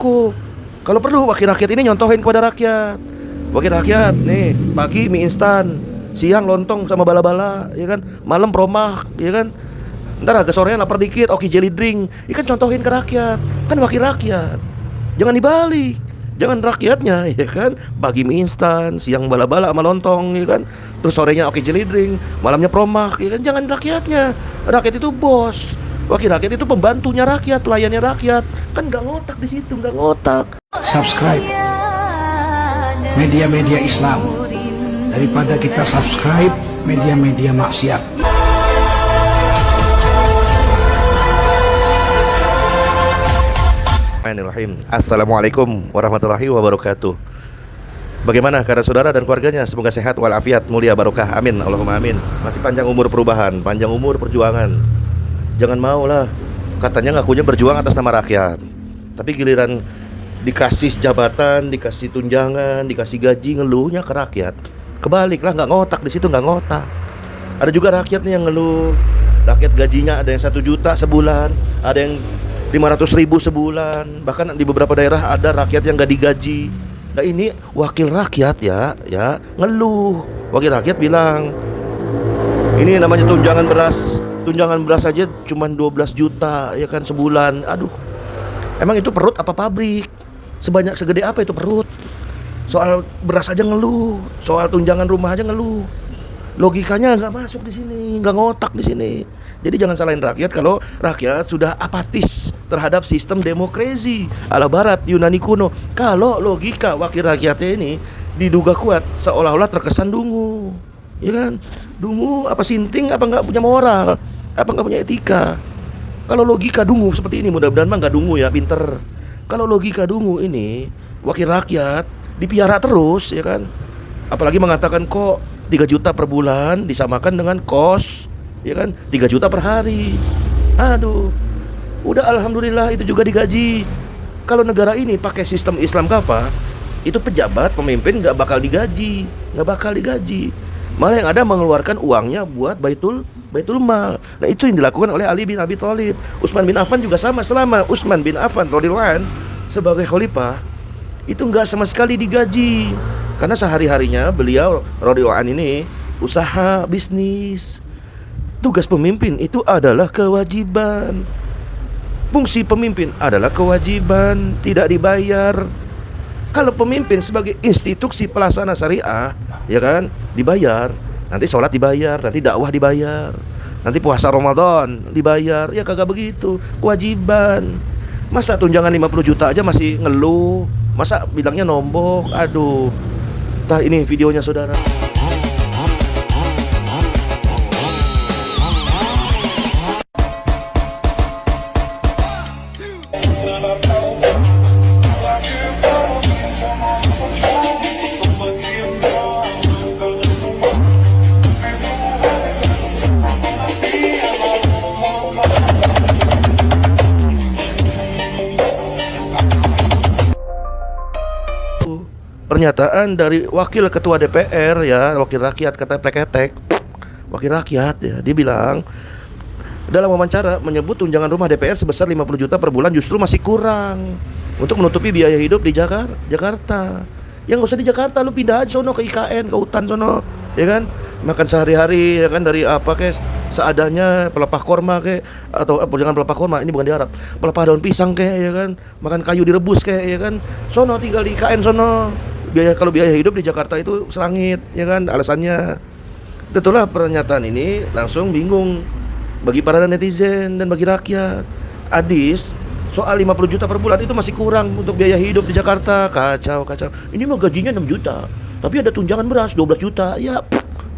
cukup. Kalau perlu wakil rakyat ini nyontohin kepada rakyat. Wakil rakyat nih, pagi mie instan, siang lontong sama bala-bala, ya kan? Malam promah, ya kan? Ntar agak sorenya lapar dikit, oke jelly drink. Ini kan contohin ke rakyat. Kan wakil rakyat. Jangan dibalik. Jangan rakyatnya, ya kan? Pagi mie instan, siang bala-bala sama lontong, ya kan? Terus sorenya oke jelly drink, malamnya promah, ya kan? Jangan rakyatnya. Rakyat itu bos. Wakil rakyat itu pembantunya rakyat, pelayannya rakyat. Kan nggak ngotak di situ, nggak ngotak. Subscribe media-media Islam daripada kita subscribe media-media maksiat. Bismillahirrahmanirrahim. Assalamualaikum warahmatullahi wabarakatuh. Bagaimana keadaan saudara dan keluarganya? Semoga sehat walafiat, mulia barokah. Amin, Allahumma amin. Masih panjang umur perubahan, panjang umur perjuangan. Jangan mau lah, katanya ngakunya berjuang atas nama rakyat, tapi giliran dikasih jabatan, dikasih tunjangan, dikasih gaji, ngeluhnya ke rakyat. Kebalik lah, nggak ngotak di situ, nggak ngotak. Ada juga rakyat nih yang ngeluh, rakyat gajinya ada yang 1 juta sebulan, ada yang 500.000 sebulan, bahkan di beberapa daerah ada rakyat yang nggak digaji. Nah ini wakil rakyat ya ngeluh. Wakil rakyat bilang, ini namanya tunjangan beras. Tunjangan beras aja cuma 12 juta ya kan sebulan. Aduh, emang itu perut apa pabrik? Sebanyak segede apa itu perut? Soal beras aja ngeluh, soal tunjangan rumah aja ngeluh. Logikanya nggak masuk di sini, nggak ngotak di sini. Jadi jangan salahin rakyat kalau rakyat sudah apatis terhadap sistem demokrasi ala Barat Yunani kuno. Kalau logika wakil rakyatnya ini diduga kuat, seolah-olah terkesan dungu, ya kan? Dungu apa sinting, apa nggak punya moral, apa nggak punya etika. Kalau logika dungu seperti ini, mudah-mudahan mah nggak dungu ya, pinter. Kalau logika dungu ini, wakil rakyat dipiara terus, ya kan? Apalagi mengatakan kok 3 juta per bulan disamakan dengan kos, ya kan? 3 juta per hari. Aduh, udah alhamdulillah itu juga digaji. Kalau negara ini pakai sistem Islam kapa, itu pejabat, pemimpin nggak bakal digaji, nggak bakal digaji. Malah yang ada mengeluarkan uangnya buat baitul mal. Nah itu yang dilakukan oleh Ali bin Abi Thalib. Utsman bin Affan juga sama. Selama Utsman bin Affan radhiyallahu anhu sebagai khalifah, itu nggak sama sekali digaji. Karena sehari-harinya beliau radhiyallahu anhu ini usaha bisnis. Tugas pemimpin itu adalah kewajiban. Fungsi pemimpin adalah kewajiban, tidak dibayar. Kalau pemimpin sebagai institusi pelaksana syariah, ya kan, dibayar. Nanti sholat dibayar, nanti dakwah dibayar, nanti puasa Ramadan dibayar. Ya kagak begitu, kewajiban. Masa tunjangan 50 juta aja masih ngeluh, masa bilangnya nombok. Aduh. Tah ini videonya saudara. Pernyataan dari wakil ketua DPR ya, wakil rakyat, kata Preketek, wakil rakyat ya, dia bilang dalam wawancara menyebut tunjangan rumah DPR sebesar 50 juta per bulan justru masih kurang untuk menutupi biaya hidup di Jakarta. Ya nggak usah di Jakarta, lu pindah aja sono ke IKN, ke hutan sono, ya kan? Makan sehari-hari ya kan dari apa kayak seadanya, pelepah korma kayak, atau jangan pelepah korma, ini bukan di Arab, pelepah daun pisang kayak, ya kan? Makan kayu direbus kayak, ya kan? Sono tinggal di IKN sono. Kalau biaya hidup di Jakarta itu selangit, ya kan, alasannya. Itulah pernyataan ini langsung bingung bagi para netizen dan bagi rakyat. Adis, soal 50 juta per bulan itu masih kurang untuk biaya hidup di Jakarta. Kacau. Ini mah gajinya 6 juta, tapi ada tunjangan beras 12 juta. Ya,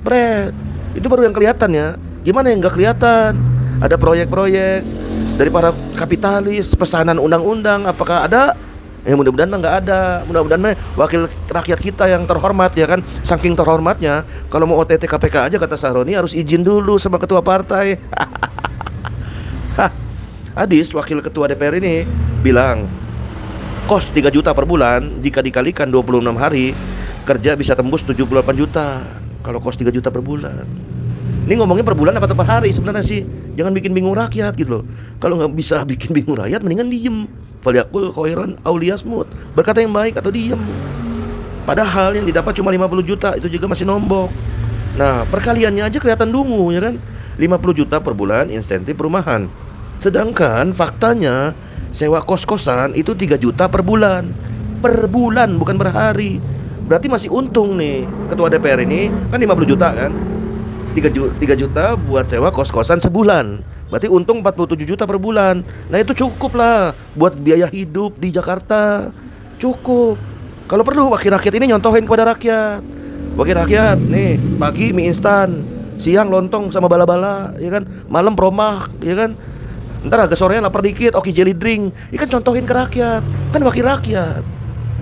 pret. Itu baru yang kelihatan ya. Gimana yang nggak kelihatan? Ada proyek-proyek dari para kapitalis, pesanan undang-undang, apakah ada? Mudah-mudahan mah nggak ada. Mudah-mudahan mah wakil rakyat kita yang terhormat, ya kan, saking terhormatnya kalau mau OTT KPK aja kata Sahroni harus izin dulu sama ketua partai. Adis, wakil ketua DPR ini bilang kos 3 juta per bulan jika dikalikan 26 hari kerja bisa tembus 78 juta kalau kos 3 juta per bulan. Ini ngomongnya per bulan apa per hari sebenarnya sih. Jangan bikin bingung rakyat gitu loh. Kalau nggak bisa bikin bingung rakyat mendingan diem. falyaqul khairan aw liyasmut. Berkata yang baik atau diam. Padahal yang didapat cuma 50 juta, itu juga masih nombok. Nah, perkaliannya aja kelihatan dungu, ya kan? 50 juta per bulan insentif perumahan. Sedangkan faktanya sewa kos-kosan itu 3 juta per bulan. Per bulan, bukan per hari. Berarti masih untung nih. Ketua DPR ini kan 50 juta kan? 3 juta buat sewa kos-kosan sebulan. Berarti untung 47 juta per bulan. Nah, itu cukup lah buat biaya hidup di Jakarta. Cukup. Kalau perlu wakil rakyat ini nyontohin kepada rakyat. Wakil rakyat nih, pagi mie instan, siang lontong sama bala-bala, ya kan? Malam promah, ya kan? Ntar agak sorean lapar dikit, oke jelly drink. Ya kan contohin ke rakyat. Kan wakil rakyat.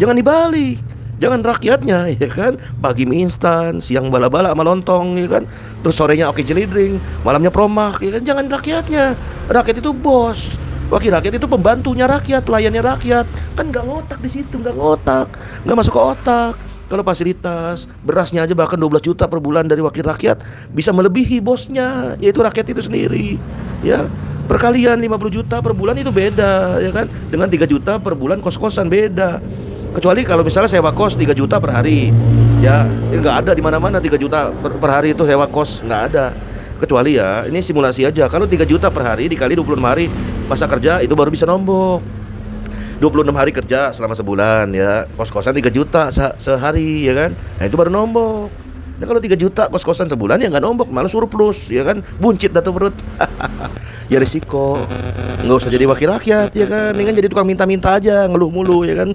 Jangan dibalik. Jangan rakyatnya, ya kan? Pagi mie instan, siang bala-bala sama lontong, ya kan? Terus sorenya oke jelly drink, malamnya promah, ya kan? Jangan rakyatnya. Rakyat itu bos. Wakil rakyat itu pembantunya rakyat, pelayannya rakyat. Kan nggak ngotak di situ, nggak ngotak, nggak masuk ke otak. Kalau fasilitas berasnya aja bahkan 12 juta per bulan dari wakil rakyat bisa melebihi bosnya, yaitu rakyat itu sendiri. Ya, perkalian 50 juta per bulan itu beda, ya kan? Dengan 3 juta per bulan kos-kosan beda. Kecuali kalau misalnya sewa kos 3 juta per hari. Ya, nggak ada di mana-mana 3 juta per hari itu sewa kos, nggak ada. Kecuali ya, ini simulasi aja. Kalau 3 juta per hari dikali 26 hari masa kerja itu baru bisa nombok. 26 hari kerja selama sebulan ya. Kos-kosan 3 juta sehari ya kan. Nah, itu baru nombok. Nah, kalau 3 juta kos-kosan sebulan ya nggak nombok, malah surplus ya kan. Buncit dah tuh perut. Ya risiko. Nggak usah jadi wakil rakyat ya kan. Ini kan jadi tukang minta-minta aja, ngeluh mulu ya kan.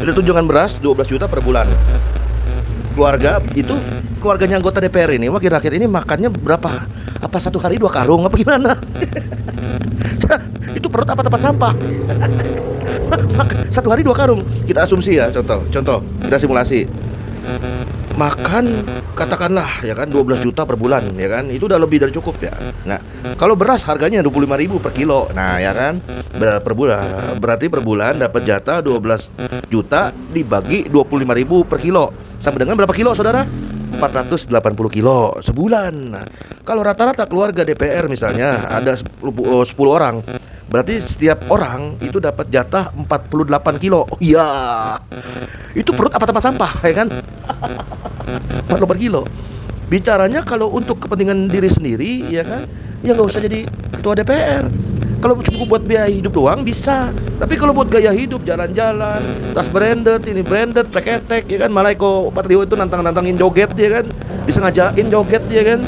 Ada tunjangan beras 12 juta per bulan. Keluarganya anggota DPR ini, wakil rakyat ini makannya berapa? Apa satu hari 2 karung apa gimana? Itu perut apa tempat sampah? Satu hari 2 karung. Kita asumsi ya, contoh kita simulasi. Makan katakanlah ya kan 12 juta per bulan ya kan. Itu udah lebih dari cukup ya. Nah, kalau beras harganya 25.000 per kilo. Nah, ya kan? Per bulan. Berarti per bulan dapat jatah 12 juta dibagi 25.000 per kilo. Sama dengan berapa kilo, Saudara? 480 kilo sebulan. Nah, kalau rata-rata keluarga DPR misalnya ada 10 orang, berarti setiap orang itu dapat jatah 48 kilo. Oh iya. Itu perut apa tempat sampah, ya kan? 48 kilo. Bicaranya kalau untuk kepentingan diri sendiri, ya kan? Ya nggak usah jadi ketua DPR. Kalau cukup buat biaya hidup doang bisa. Tapi kalau buat gaya hidup, jalan-jalan, tas branded, ini branded, preketek, ya kan? Malah Eko Patrio itu nantangin joget, ya kan? Disengajain joget, ya kan?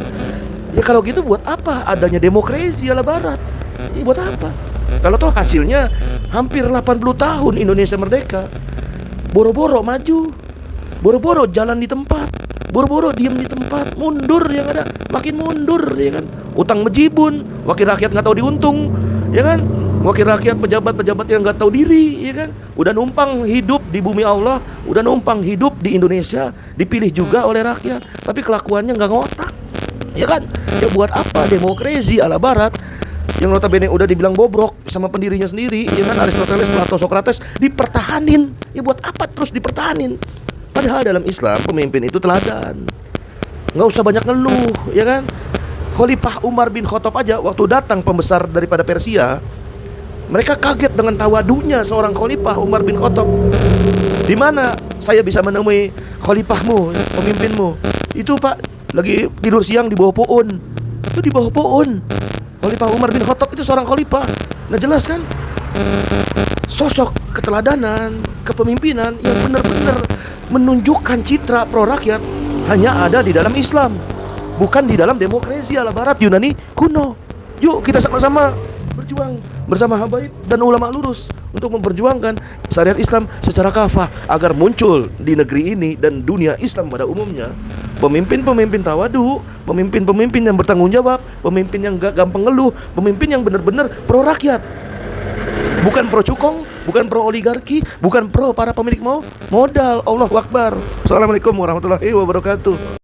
Ya kalau gitu buat apa adanya demokrasi ala barat? Ya buat apa? Kalau toh hasilnya hampir 80 tahun Indonesia merdeka, boro-boro maju, boro-boro jalan di tempat, boro-boro diem di tempat, mundur yang ada, makin mundur, ya kan? Utang mejibun, wakil rakyat nggak tahu diuntung, ya kan? Wakil rakyat pejabat-pejabat yang nggak tahu diri, ya kan? Udah numpang hidup di bumi Allah, udah numpang hidup di Indonesia, dipilih juga oleh rakyat, tapi kelakuannya nggak ngotak, ya kan? Ya buat apa demokrasi ala barat yang notabene udah dibilang bobrok sama pendirinya sendiri, ya kan? Aristoteles, Plato, Socrates dipertahanin. Ya buat apa terus dipertahanin? Padahal dalam Islam pemimpin itu teladan. Nggak usah banyak ngeluh, ya kan? Khalifah Umar bin Khattab aja waktu datang pembesar daripada Persia, mereka kaget dengan tawadunya seorang Khalifah Umar bin Khattab. Di mana saya bisa menemui khalifahmu, pemimpinmu? Itu Pak, lagi tidur siang di bawah pohon. Itu di bawah pohon. Khalifah Umar bin Khattab itu seorang khalifah. Nah jelas kan? Sosok keteladanan, kepemimpinan yang benar-benar menunjukkan citra pro rakyat hanya ada di dalam Islam, bukan di dalam demokrasi ala barat Yunani kuno. Yuk kita sama-sama berjuang bersama habaib dan ulama lurus untuk memperjuangkan syariat Islam secara kafah agar muncul di negeri ini dan dunia Islam pada umumnya pemimpin-pemimpin tawadu, pemimpin-pemimpin yang bertanggung jawab, pemimpin yang gak gampang ngeluh, pemimpin yang benar-benar pro rakyat, bukan pro cukong, bukan pro oligarki, bukan pro para pemilik modal. Allahu Akbar. Assalamualaikum warahmatullahi wabarakatuh.